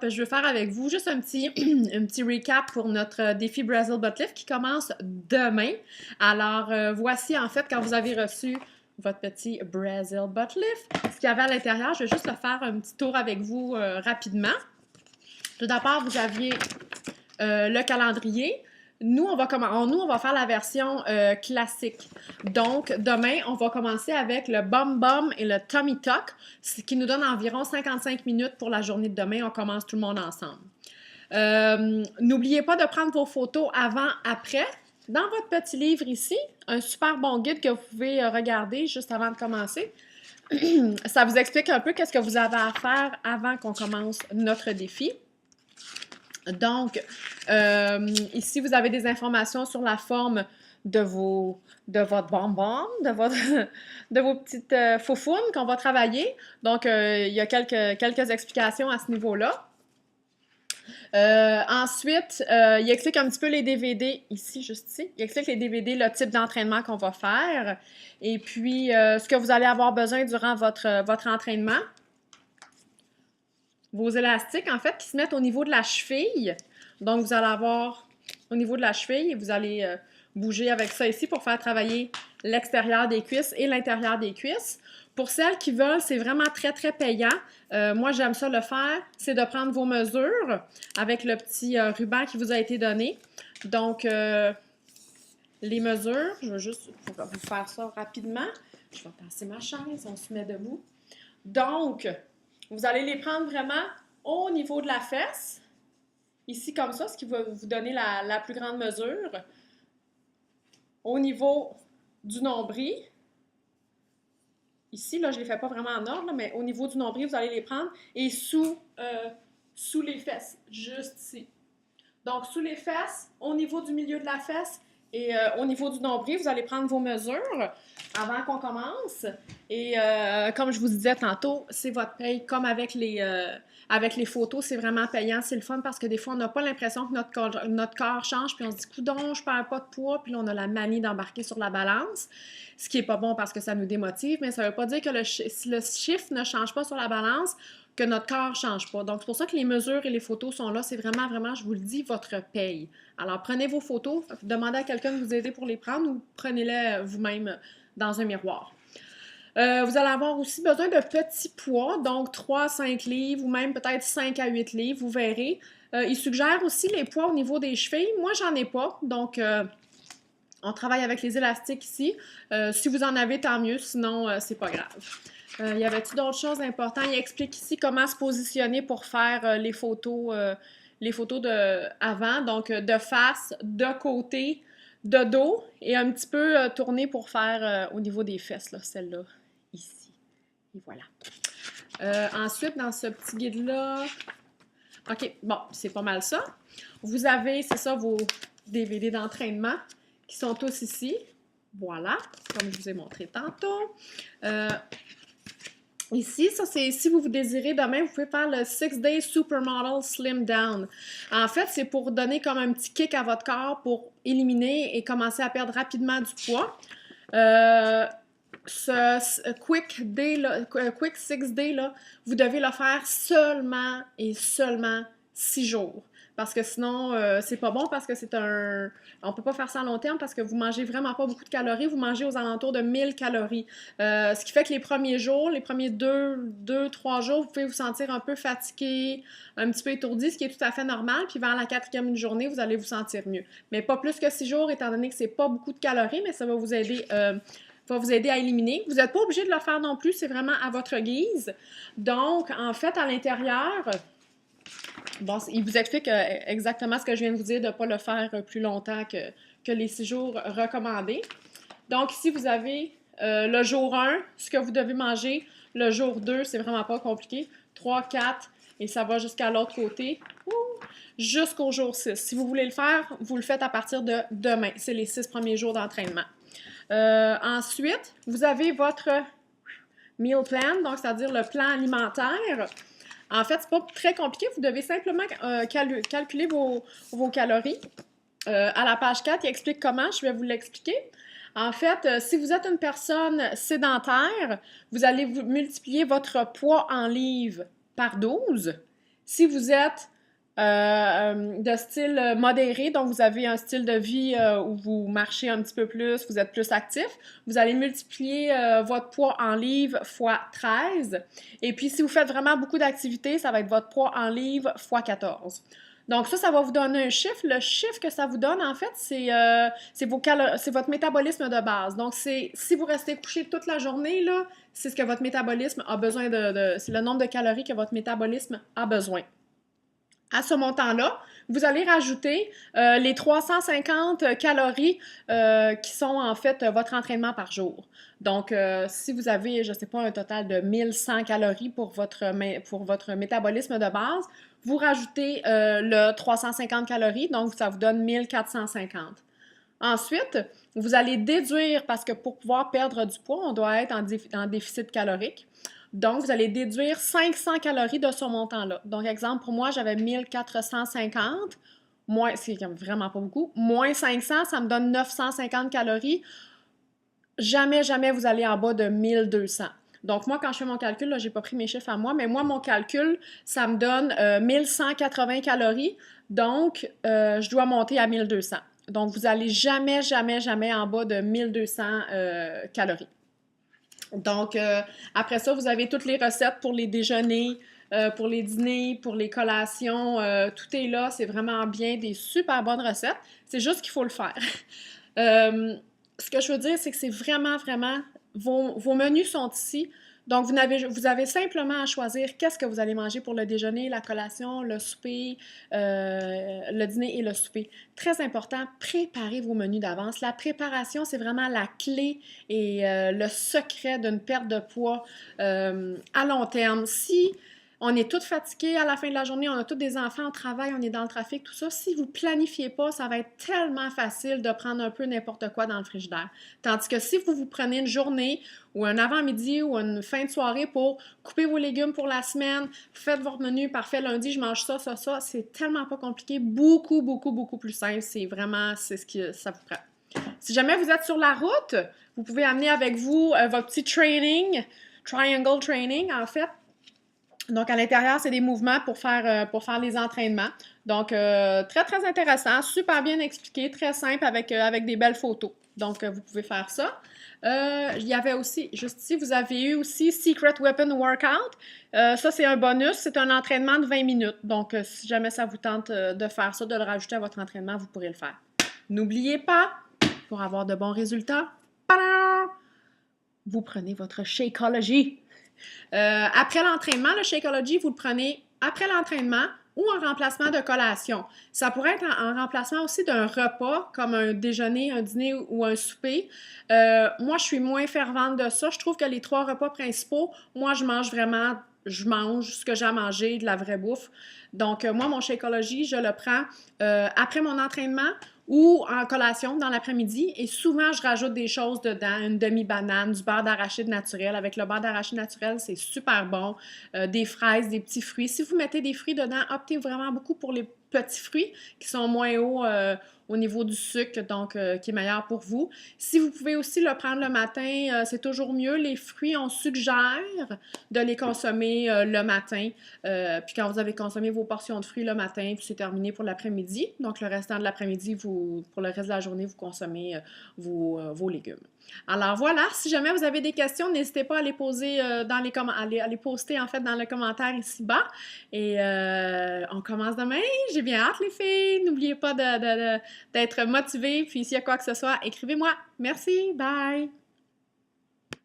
je veux faire avec vous juste un petit, un petit recap pour notre défi Brazil Butt Lift qui commence demain. Alors, voici en fait quand vous avez reçu votre petit Brazil Butt Lift. Ce qu'il y avait à l'intérieur, je vais juste le faire un petit tour avec vous rapidement. Tout d'abord, vous aviez le calendrier. Nous, on va faire la version classique. Donc, demain, on va commencer avec le Bum Bum et le Tummy Tuck, ce qui nous donne environ 55 minutes pour la journée de demain. On commence tout le monde ensemble. N'oubliez pas de prendre vos photos avant, après. Dans votre petit livre ici, un super bon guide que vous pouvez regarder juste avant de commencer. Ça vous explique un peu qu'est-ce que vous avez à faire avant qu'on commence notre défi. Donc, ici, vous avez des informations sur la forme de votre bonbon, de vos petites faufounes qu'on va travailler. Donc, il y a quelques explications à ce niveau-là. Ensuite, il explique un petit peu les DVD, ici, juste ici. Il explique les DVD, le type d'entraînement qu'on va faire. Et puis, ce que vous allez avoir besoin durant votre entraînement. Vos élastiques, en fait, qui se mettent au niveau de la cheville. Donc, vous allez avoir au niveau de la cheville et vous allez bouger avec ça ici pour faire travailler l'extérieur des cuisses et l'intérieur des cuisses. Pour celles qui veulent, c'est vraiment très, très payant. Moi, j'aime ça le faire. C'est de prendre vos mesures avec le petit ruban qui vous a été donné. Donc, les mesures, je vais juste vous faire ça rapidement. Je vais passer ma chaise, on se met debout. Donc, vous allez les prendre vraiment au niveau de la fesse, ici comme ça, ce qui va vous donner la plus grande mesure. Au niveau du nombril, ici, là, je ne les fais pas vraiment en ordre, là, mais au niveau du nombril, vous allez les prendre et sous les fesses, juste ici. Donc, sous les fesses, au niveau du milieu de la fesse et au niveau du nombril, vous allez prendre vos mesures avant qu'on commence. Et comme je vous disais tantôt, c'est votre paye. Comme avec les photos, c'est vraiment payant. C'est le fun parce que des fois, on n'a pas l'impression que notre corps change. Puis on se dit, coudonc, je perds pas de poids. Puis là, on a la manie d'embarquer sur la balance. Ce qui n'est pas bon parce que ça nous démotive. Mais ça ne veut pas dire que si le chiffre ne change pas sur la balance, que notre corps ne change pas. Donc, c'est pour ça que les mesures et les photos sont là. C'est vraiment, vraiment, je vous le dis, votre paye. Alors, prenez vos photos, demandez à quelqu'un de vous aider pour les prendre ou prenez-les vous-même dans un miroir. Vous allez avoir aussi besoin de petits poids, donc 3 à 5 livres ou même peut-être 5 à 8 livres, vous verrez. Il suggère aussi les poids au niveau des chevilles. Moi, j'en ai pas, donc on travaille avec les élastiques ici. Si vous en avez, tant mieux, sinon, c'est pas grave. Y avait-il d'autres choses importantes? Il explique ici comment se positionner pour faire les photos de avant, donc de face, de côté, de dos et un petit peu tourner pour faire au niveau des fesses, là, celle-là, ici. Et voilà. Ensuite, dans ce petit guide-là, OK, bon, c'est pas mal ça. Vous avez, c'est ça, vos DVD d'entraînement qui sont tous ici. Voilà, comme je vous ai montré tantôt. Ici, ça c'est si vous désirez demain, vous pouvez faire le 6-Day Supermodel Slim Down. En fait, c'est pour donner comme un petit kick à votre corps pour éliminer et commencer à perdre rapidement du poids. Ce Quick 6-Day, là, vous devez le faire seulement et seulement 6 jours. Parce que sinon, c'est pas bon parce que on peut pas faire ça à long terme parce que vous mangez vraiment pas beaucoup de calories. Vous mangez aux alentours de 1000 calories. Ce qui fait que les premiers jours, les premiers 2-3 jours, vous pouvez vous sentir un peu fatigué, un petit peu étourdi, ce qui est tout à fait normal. Puis vers la 4e journée, vous allez vous sentir mieux. Mais pas plus que 6 jours, étant donné que c'est pas beaucoup de calories, mais ça va vous aider à éliminer. Vous n'êtes pas obligé de le faire non plus, c'est vraiment à votre guise. Donc, en fait, à l'intérieur, bon, il vous explique exactement ce que je viens de vous dire, de ne pas le faire plus longtemps que les 6 jours recommandés. Donc, ici, vous avez le jour 1, ce que vous devez manger. Le jour 2, c'est vraiment pas compliqué. 3, 4, et ça va jusqu'à l'autre côté. Jusqu'au jour 6. Si vous voulez le faire, vous le faites à partir de demain. C'est les 6 premiers jours d'entraînement. Ensuite, vous avez votre meal plan, donc c'est-à-dire le plan alimentaire. En fait, c'est pas très compliqué. Vous devez simplement calculer vos calories. À la page 4, il explique comment. Je vais vous l'expliquer. En fait, si vous êtes une personne sédentaire, vous allez multiplier votre poids en livres par 12. Si vous êtes de style modéré, donc vous avez un style de vie où vous marchez un petit peu plus, vous êtes plus actif, vous allez multiplier votre poids en livres fois 13. Et puis, si vous faites vraiment beaucoup d'activités, ça va être votre poids en livres fois 14. Donc ça va vous donner un chiffre. Le chiffre que ça vous donne, en fait, c'est votre métabolisme de base. Donc, si vous restez couché toute la journée, là, c'est ce que votre métabolisme a besoin c'est le nombre de calories que votre métabolisme a besoin. À ce montant-là, vous allez rajouter les 350 calories qui sont en fait votre entraînement par jour. Donc, si vous avez, je ne sais pas, un total de 1100 calories pour votre métabolisme de base, vous rajoutez le 350 calories, donc ça vous donne 1450. Ensuite, vous allez déduire, parce que pour pouvoir perdre du poids, on doit être en déficit calorique. Donc, vous allez déduire 500 calories de ce montant-là. Donc, exemple, pour moi, j'avais 1450, moins, c'est vraiment pas beaucoup, moins 500, ça me donne 950 calories. Jamais, jamais vous allez en bas de 1200. Donc, moi, quand je fais mon calcul, là, j'ai pas pris mes chiffres à moi, mais moi, mon calcul, ça me donne 1180 calories. Donc, je dois monter à 1200. Donc, vous allez jamais, jamais, jamais en bas de 1200 calories. Donc, après ça, vous avez toutes les recettes pour les déjeuners, pour les dîners, pour les collations. Tout est là. C'est vraiment bien, des super bonnes recettes. C'est juste qu'il faut le faire. Ce que je veux dire, c'est que c'est vraiment, vraiment... Vos menus sont ici. Donc, vous avez simplement à choisir qu'est-ce que vous allez manger pour le déjeuner, la collation, le souper, le dîner et le souper. Très important, préparez vos menus d'avance. La préparation, c'est vraiment la clé et le secret d'une perte de poids à long terme. Si on est toutes fatiguées à la fin de la journée, on a tous des enfants au travail, on est dans le trafic, tout ça. Si vous ne planifiez pas, ça va être tellement facile de prendre un peu n'importe quoi dans le frigidaire. Tandis que si vous prenez une journée ou un avant-midi ou une fin de soirée pour couper vos légumes pour la semaine, faites votre menu, parfait, lundi, je mange ça, ça, ça, c'est tellement pas compliqué, beaucoup, beaucoup, beaucoup plus simple. C'est ce que ça vous prend. Si jamais vous êtes sur la route, vous pouvez amener avec vous votre petit triangle training, en fait. Donc, à l'intérieur, c'est des mouvements pour faire les entraînements. Donc, très, très intéressant, super bien expliqué, très simple avec des belles photos. Donc, vous pouvez faire ça. Il y avait aussi, juste ici, vous avez eu aussi Secret Weapon Workout. Ça, c'est un bonus. C'est un entraînement de 20 minutes. Donc, si jamais ça vous tente de faire ça, de le rajouter à votre entraînement, vous pourrez le faire. N'oubliez pas, pour avoir de bons résultats, vous prenez votre Shakeology. Après l'entraînement, le Shakeology, vous le prenez après l'entraînement ou en remplacement de collation. Ça pourrait être en remplacement aussi d'un repas, comme un déjeuner, un dîner ou un souper. Moi, je suis moins fervente de ça. Je trouve que les 3 repas principaux, moi, je mange ce que j'ai à manger, de la vraie bouffe. Donc, moi, mon Shakeology, je le prends après mon entraînement ou en collation dans l'après-midi. Et souvent, je rajoute des choses dedans, une demi-banane, du beurre d'arachide naturel. Avec le beurre d'arachide naturel, c'est super bon. Des fraises, des petits fruits. Si vous mettez des fruits dedans, optez vraiment beaucoup pour les petits fruits qui sont moins hauts au niveau du sucre, donc qui est meilleur pour vous. Si vous pouvez aussi le prendre le matin, c'est toujours mieux. Les fruits, on suggère de les consommer le matin. Puis quand vous avez consommé vos portions de fruits le matin, puis c'est terminé pour l'après-midi. Donc le restant de l'après-midi, pour le reste de la journée, vous consommez vos légumes. Alors voilà, si jamais vous avez des questions, n'hésitez pas à les poser à les poster en fait dans le commentaire ici-bas. Et on commence demain. J'ai bien hâte les filles. N'oubliez pas d'être motivés. Puis s'il y a quoi que ce soit, écrivez-moi. Merci. Bye.